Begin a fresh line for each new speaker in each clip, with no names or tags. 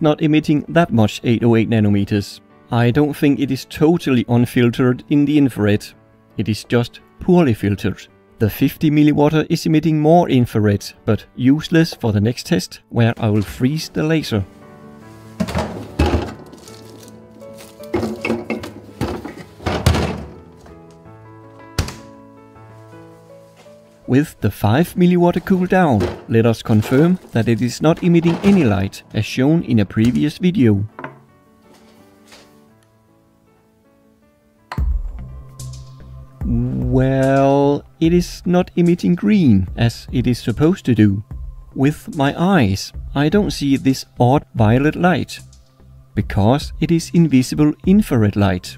not emitting that much 808 nanometers. I don't think it is totally unfiltered in the infrared. It is just poorly filtered. The 50 mW is emitting more infrared, but useless for the next test, where I will freeze the laser. With the 5 mW cooled down, let us confirm that it is not emitting any light, as shown in a previous video. Well, it is not emitting green, as it is supposed to do. With my eyes, I don't see this odd violet light, because it is invisible infrared light.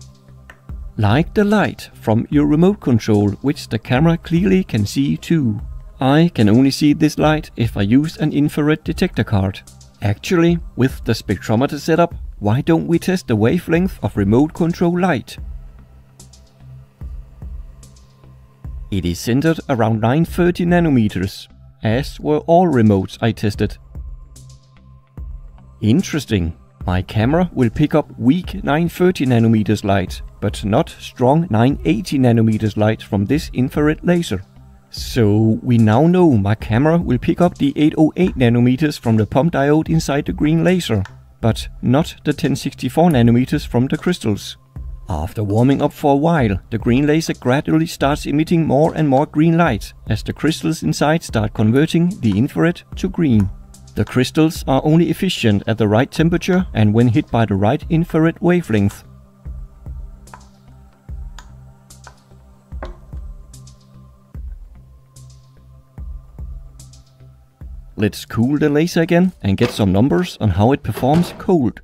Like the light from your remote control, which the camera clearly can see too. I can only see this light if I use an infrared detector card. Actually, with the spectrometer setup, why don't we test the wavelength of remote control light? It is centered around 930 nanometers, as were all remotes I tested. Interesting. My camera will pick up weak 930 nanometers light, but not strong 980 nanometers light from this infrared laser. So we now know my camera will pick up the 808 nanometers from the pump diode inside the green laser, but not the 1064 nanometers from the crystals. After warming up for a while, the green laser gradually starts emitting more and more green light, as the crystals inside start converting the infrared to green. The crystals are only efficient at the right temperature and when hit by the right infrared wavelength. Let's cool the laser again and get some numbers on how it performs cold.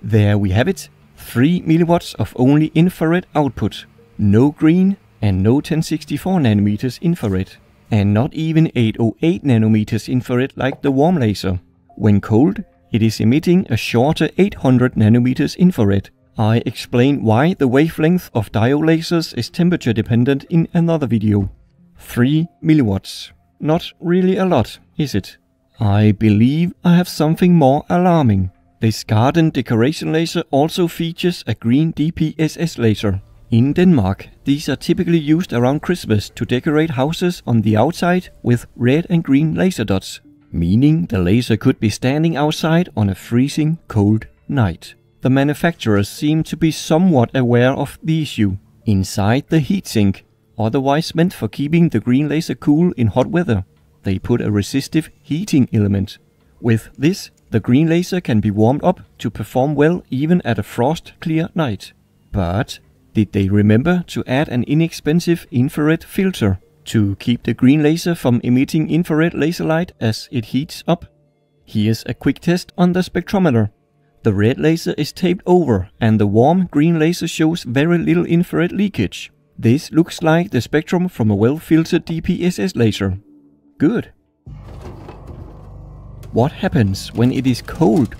There we have it, 3 mW of only infrared output, no green and no 1064 nanometers infrared, and not even 808 nanometers infrared like the warm laser. When cold, it is emitting a shorter 800 nanometers infrared. I explain why the wavelength of diode lasers is temperature dependent in another video. 3 mW. Not really a lot, is it? I believe I have something more alarming. This garden decoration laser also features a green DPSS laser. In Denmark, these are typically used around Christmas to decorate houses on the outside with red and green laser dots, meaning the laser could be standing outside on a freezing cold night. The manufacturers seem to be somewhat aware of the issue. Inside the heatsink, otherwise meant for keeping the green laser cool in hot weather, they put a resistive heating element. With this, the green laser can be warmed up to perform well even at a frost-clear night. But did they remember to add an inexpensive infrared filter to keep the green laser from emitting infrared laser light as it heats up? Here's a quick test on the spectrometer. The red laser is taped over and the warm green laser shows very little infrared leakage. This looks like the spectrum from a well-filtered DPSS laser. Good. What happens when it is cold?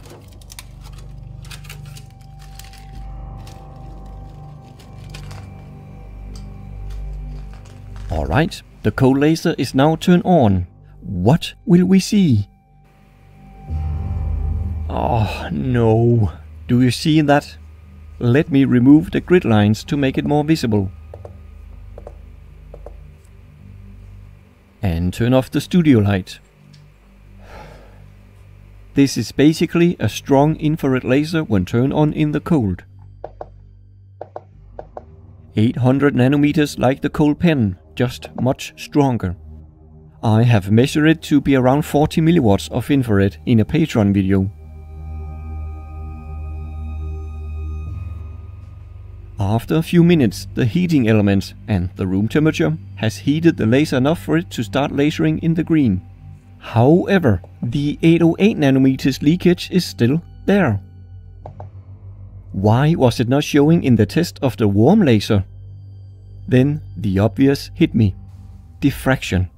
Alright, the cold laser is now turned on. What will we see? Oh no, do you see that? Let me remove the grid lines to make it more visible. And turn off the studio light. This is basically a strong infrared laser when turned on in the cold. 800 nanometers like the cold pen, just much stronger. I have measured it to be around 40 milliwatts of infrared in a Patreon video. After a few minutes, the heating element and the room temperature has heated the laser enough for it to start lasering in the green. However, the 808 nanometers leakage is still there. Why was it not showing in the test of the warm laser? Then the obvious hit me. Diffraction.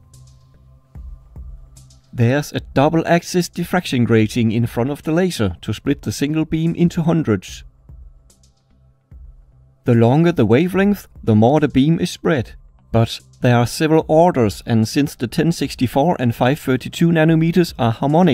There's a double-axis diffraction grating in front of the laser to split the single beam into hundreds. The longer the wavelength, the more the beam is spread. But there are several orders, and since the 1064 and 532 nanometers are harmonic,